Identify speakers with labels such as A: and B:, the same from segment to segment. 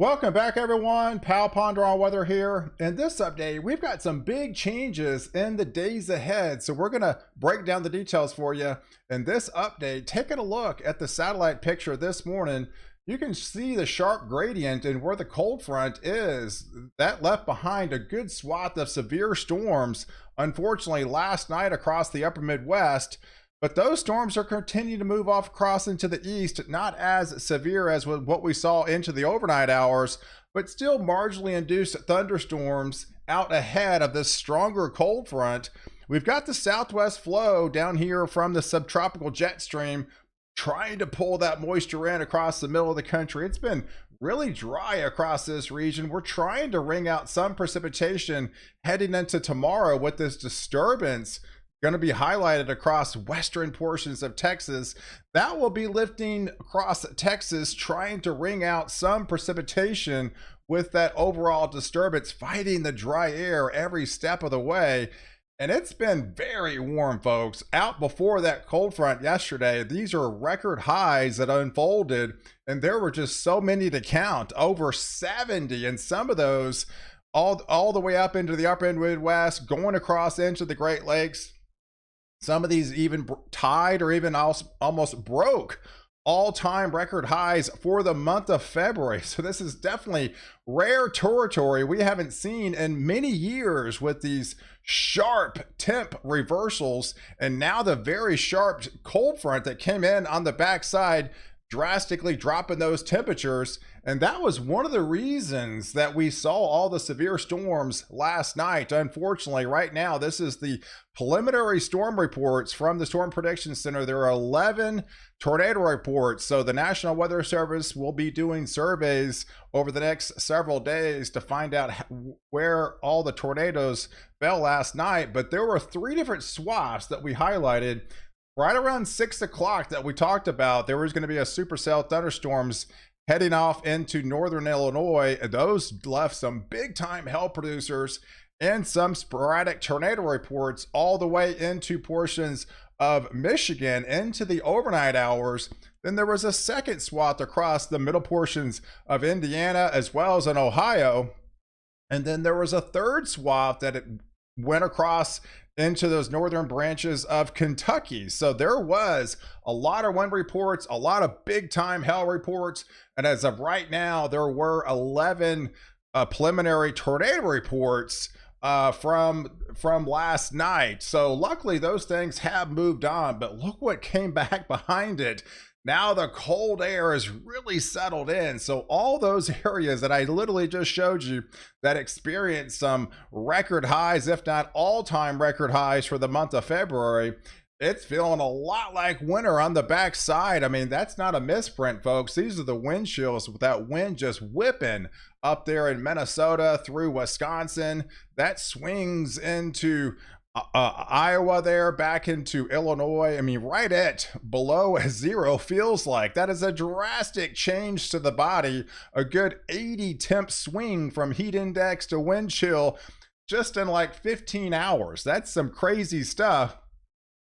A: Welcome back, everyone. Pal Ponder on Weather here. In this update, we've got some big changes in the days ahead. So we're going to break down the details for you. In this update, taking a look at the satellite picture this morning, you can see the sharp gradient and where the cold front is. That left behind a good swath of severe storms, unfortunately, last night across the upper Midwest. But those storms are continuing to move off across into the east, not as severe as what we saw into the overnight hours, but still marginally induced thunderstorms out ahead of this stronger cold front. We've got the southwest flow down here from the subtropical jet stream trying to pull that moisture in across the middle of the country. It's been really dry across this region. We're trying to wring out some precipitation heading into tomorrow with this disturbance going to be highlighted across western portions of Texas. That will be lifting across Texas, trying to wring out some precipitation with that overall disturbance, fighting the dry air every step of the way. And it's been very warm, folks. Out before that cold front yesterday, these are record highs that unfolded, and there were just so many to count, over 70, and some of those all the way up into the upper Midwest, going across into the Great Lakes. Some of these even tied or even almost broke all-time record highs for the month of February. So this is definitely rare territory we haven't seen in many years with these sharp temp reversals, and now the very sharp cold front that came in on the backside, drastically dropping those temperatures. And that was one of the reasons that we saw all the severe storms last night. Unfortunately, right now, this is the preliminary storm reports from the Storm Prediction Center. There are 11 tornado reports. So the National Weather Service will be doing surveys over the next several days to find out where all the tornadoes fell last night. But there were 3 different swaths that we highlighted right around 6 o'clock that we talked about. There was going to be a supercell thunderstorms heading off into northern Illinois, and those left some big time hail producers and some sporadic tornado reports all the way into portions of Michigan into the overnight hours. Then there was a second swath across the middle portions of Indiana as well as in Ohio. And then there was a third swath that it went across into those northern branches of Kentucky. So there was a lot of wind reports, a lot of big time hail reports. And as of right now, there were 11 preliminary tornado reports from last night. So luckily those things have moved on, but look what came back behind it. Now the cold air is really settled in. So all those areas that I literally just showed you that experienced some record highs, if not all-time record highs for the month of February, it's feeling a lot like winter on the backside. I mean, that's not a misprint, folks. These are the wind chills with that wind just whipping up there in Minnesota through Wisconsin. That swings into Iowa there, back into Illinois. I mean, right at below 0 feels like. That is a drastic change to the body. A good 80 temp swing from heat index to wind chill just in like 15 hours. That's some crazy stuff.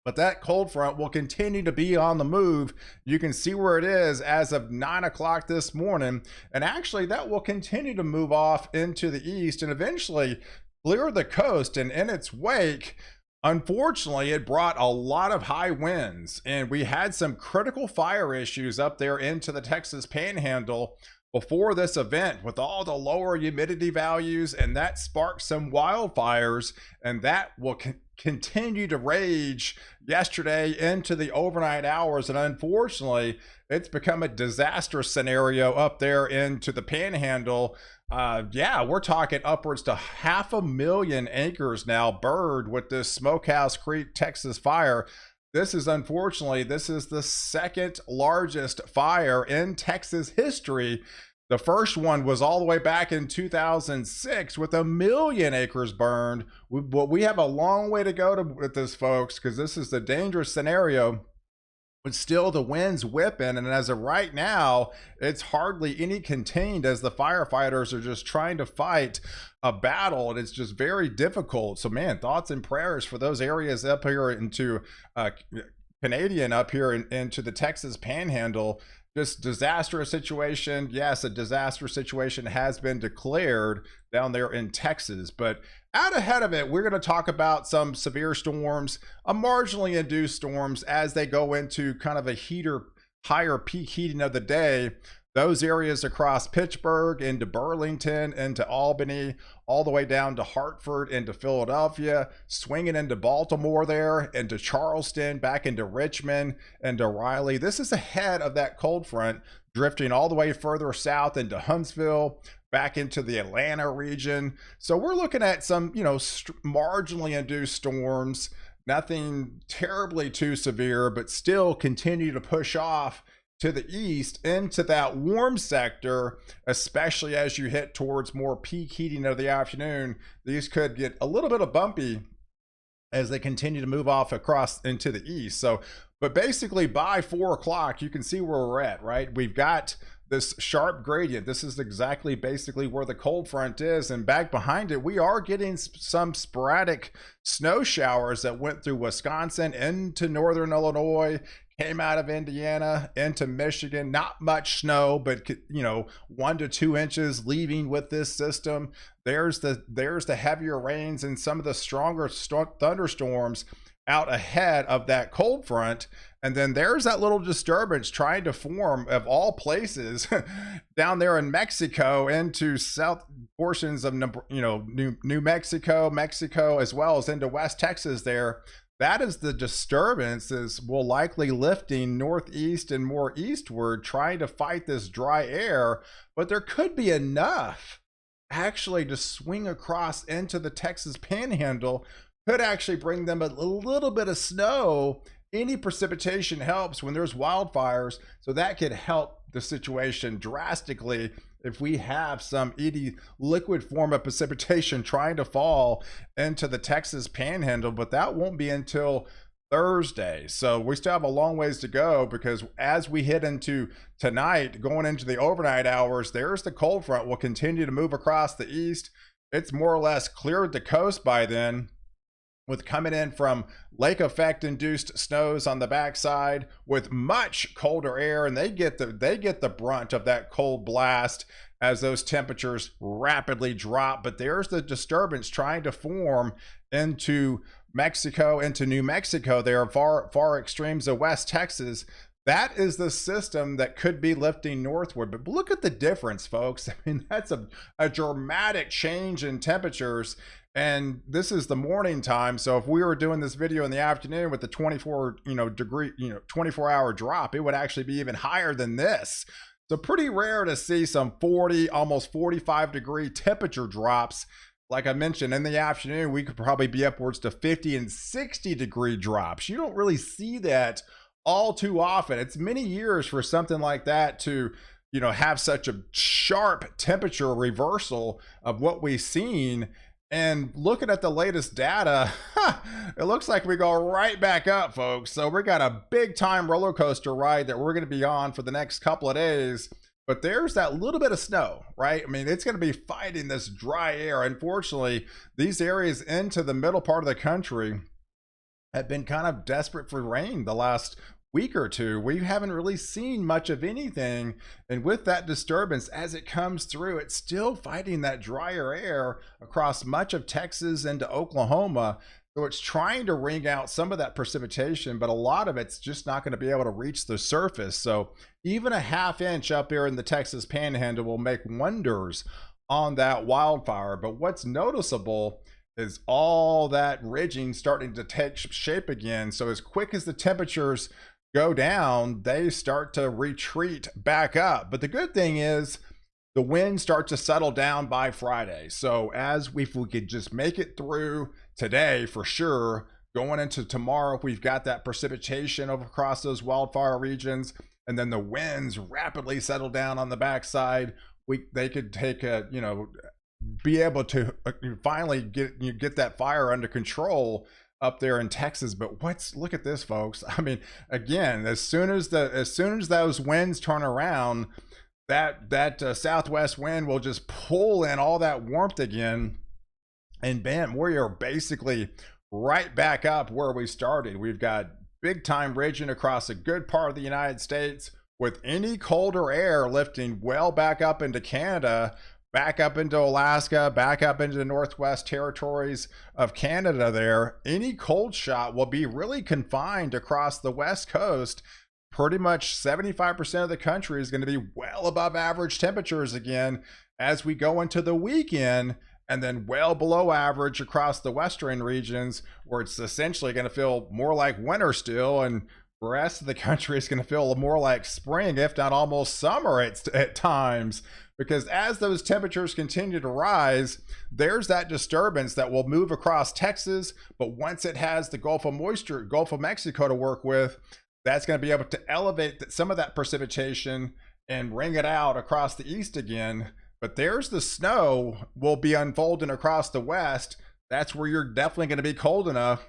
A: But that cold front will continue to be on the move. You can see where it is as of 9 o'clock this morning. And actually, that will continue to move off into the east and eventually clear the coast. And in its wake, unfortunately, it brought a lot of high winds. And we had some critical fire issues up there into the Texas Panhandle before this event with all the lower humidity values. And that sparked some wildfires. And that will continue to rage yesterday into the overnight hours. And unfortunately, it's become a disaster scenario up there into the Panhandle. Yeah, we're talking upwards to 500,000 acres now burned with this Smokehouse Creek, Texas fire. This is unfortunately, this is the second largest fire in Texas history. The first one was all the way back in 2006 with 1 million acres burned. We have a long way to go with this, folks, because this is the dangerous scenario. But still the wind's whipping, and as of right now, it's hardly any contained as the firefighters are just trying to fight a battle, and it's just very difficult. So man, thoughts and prayers for those areas up here into Canadian up here into the Texas Panhandle. Just disastrous situation. Yes, a disaster situation has been declared down there in Texas, but out ahead of it, we're going to talk about some severe storms, marginally induced storms as they go into kind of a higher peak heating of the day. Those areas across Pittsburgh into Burlington into Albany, all the way down to Hartford into Philadelphia, swinging into Baltimore there, into Charleston, back into Richmond, into Raleigh. This is ahead of that cold front drifting all the way further south into Huntsville, back into the Atlanta region. So we're looking at some, marginally induced storms, nothing terribly too severe, but still continue to push off to the east into that warm sector, especially as you hit towards more peak heating of the afternoon. These could get a little bit of bumpy as they continue to move off across into the east. So, but basically by 4 o'clock, you can see where we're at, right? We've got this sharp gradient. This is exactly basically where the cold front is, and back behind it we are getting some sporadic snow showers that went through Wisconsin into northern Illinois, came out of Indiana into Michigan. Not much snow, but 1 to 2 inches leaving with this system. There's the heavier rains and some of the stronger thunderstorms out ahead of that cold front. And then there's that little disturbance trying to form, of all places, down there in Mexico into south portions of New Mexico, as well as into West Texas there. That is the disturbances will likely lifting northeast and more eastward, trying to fight this dry air. But there could be enough actually to swing across into the Texas panhandle, could actually bring them a little bit of snow. Any precipitation helps when there's wildfires, so that could help the situation drastically if we have some liquid form of precipitation trying to fall into the Texas panhandle. But that won't be until Thursday, so we still have a long ways to go, because as we hit into tonight, going into the overnight hours, there's the cold front will continue to move across the east. It's more or less cleared the coast by then, with coming in from lake effect induced snows on the backside with much colder air, and they get the brunt of that cold blast as those temperatures rapidly drop. But there's the disturbance trying to form into Mexico, into New Mexico. There are far extremes of West Texas. That is the system that could be lifting northward. But look at the difference, folks. I mean, that's a dramatic change in temperatures. And this is the morning time. So if we were doing this video in the afternoon with the 24-hour drop, it would actually be even higher than this. So pretty rare to see some 40, almost 45 degree temperature drops. Like I mentioned, in the afternoon, we could probably be upwards to 50 and 60 degree drops. You don't really see that all too often. It's many years for something like that to have such a sharp temperature reversal of what we've seen. And looking at the latest data, it looks like we go right back up, folks. So we got a big time roller coaster ride that we're going to be on for the next couple of days. But there's that little bit of snow, right? I mean, it's going to be fighting this dry air. Unfortunately, these areas into the middle part of the country have been kind of desperate for rain the last week or two. We haven't really seen much of anything, and with that disturbance as it comes through, it's still fighting that drier air across much of Texas into Oklahoma. So it's trying to wring out some of that precipitation, but a lot of it's just not going to be able to reach the surface. So even a ½ inch up here in the Texas panhandle will make wonders on that wildfire. But what's noticeable is all that ridging starting to take shape again. So as quick as the temperatures go down, they start to retreat back up. But the good thing is the winds start to settle down by Friday. So if we could just make it through today, for sure, going into tomorrow, we've got that precipitation over across those wildfire regions, and then the winds rapidly settle down on the backside. They could take be able to finally get that fire under control up there in Texas. But look at this, folks. I mean, again, as soon as those winds turn around, that southwest wind will just pull in all that warmth again, and bam, we are basically right back up where we started. We've got big time ridging across a good part of the United States. with any colder air lifting well back up into Canada, back up into Alaska, back up into the Northwest Territories of Canada there, any cold shot will be really confined across the West Coast. Pretty much 75% of the country is going to be well above average temperatures again as we go into the weekend, and then well below average across the western regions, where it's essentially going to feel more like winter still, and the rest of the country is going to feel more like spring, if not almost summer at times. Because as those temperatures continue to rise, there's that disturbance that will move across Texas, but once it has the Gulf of Mexico to work with, that's going to be able to elevate some of that precipitation and wring it out across the east again. But there's the snow will be unfolding across the west. That's where you're definitely going to be cold enough.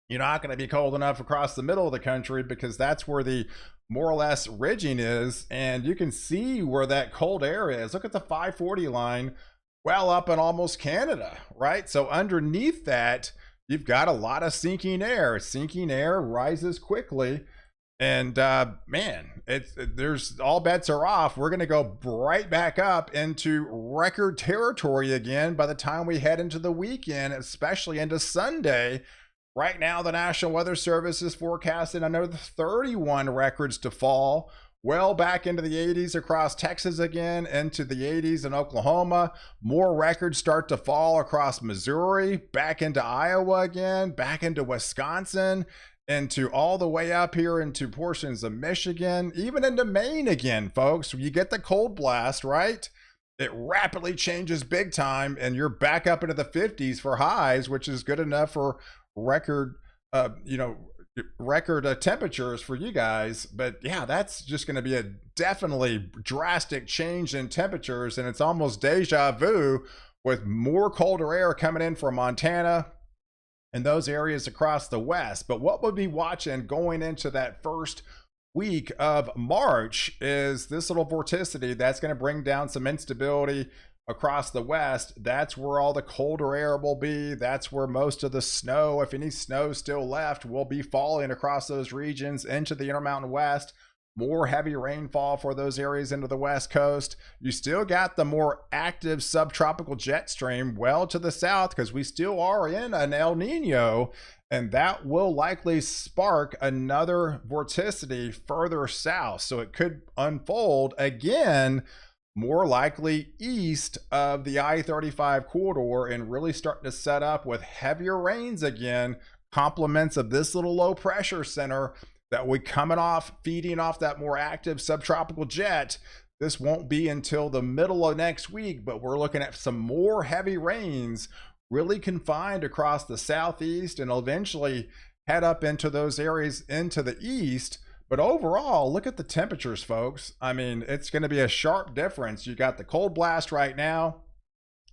A: You're not going to be cold enough across the middle of the country, because that's where the more or less ridging is. And you can see where that cold air is. Look at the 540 line, well up in almost Canada, right? So underneath that, you've got a lot of sinking air. Sinking air rises quickly, and man, there's all bets are off. We're going to go right back up into record territory again by the time we head into the weekend, especially into Sunday. Right now, the National Weather Service is forecasting another 31 records to fall, well back into the 80s across Texas again, into the 80s in Oklahoma. More records start to fall across Missouri, back into Iowa again, back into Wisconsin, into all the way up here into portions of Michigan, even into Maine again, folks. You get the cold blast, right? It rapidly changes big time, and you're back up into the 50s for highs, which is good enough for record temperatures for you guys. But yeah, that's just going to be a definitely drastic change in temperatures, and it's almost deja vu with more colder air coming in from Montana and those areas across the west. But what we'll be watching going into that first week of March is this little vorticity that's going to bring down some instability across the west. That's where all the colder air will be. That's where most of the snow, if any snow still left, will be falling across those regions into the Intermountain West. More heavy rainfall for those areas into the west coast. You still got the more active subtropical jet stream well to the south, because we still are in an El Nino, and that will likely spark another vorticity further south. So it could unfold again, more likely east of the I-35 corridor, and really starting to set up with heavier rains again, complements of this little low pressure center that we coming off, feeding off that more active subtropical jet. This won't be until the middle of next week, but we're looking at some more heavy rains really confined across the southeast, and eventually head up into those areas into the east. But overall, look at the temperatures, folks. I mean, it's going to be a sharp difference. You got the cold blast right now.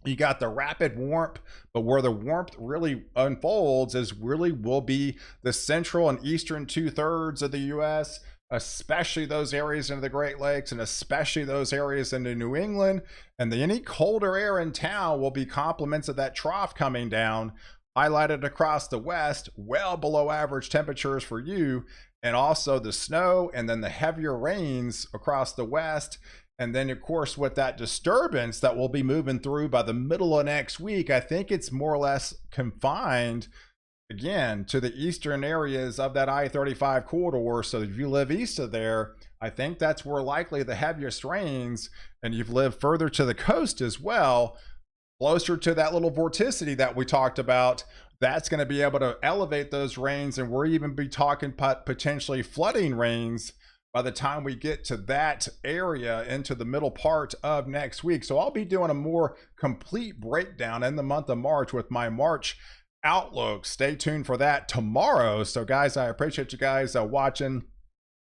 A: You got the rapid warmth, but where the warmth really unfolds is really will be the central and eastern 2/3 of the U.S., especially those areas into the Great Lakes, and especially those areas into New England. And any colder air in town will be complements of that trough coming down, highlighted across the west, well below average temperatures for you, and also the snow, and then the heavier rains across the west. And then, of course, with that disturbance that we'll be moving through by the middle of next week, I think it's more or less confined, again, to the eastern areas of that I-35 corridor. So if you live east of there, I think that's where likely the heaviest rains, and you've lived further to the coast as well, closer to that little vorticity that we talked about, that's going to be able to elevate those rains, and we're even be talking potentially flooding rains by the time we get to that area into the middle part of next week. So I'll be doing a more complete breakdown in the month of March with my March outlook. Stay tuned for that tomorrow. So guys, I appreciate you guys watching.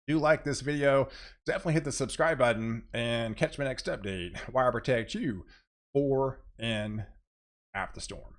A: Do like this video, definitely hit the subscribe button, and catch my next update where I protect you for and after the storm.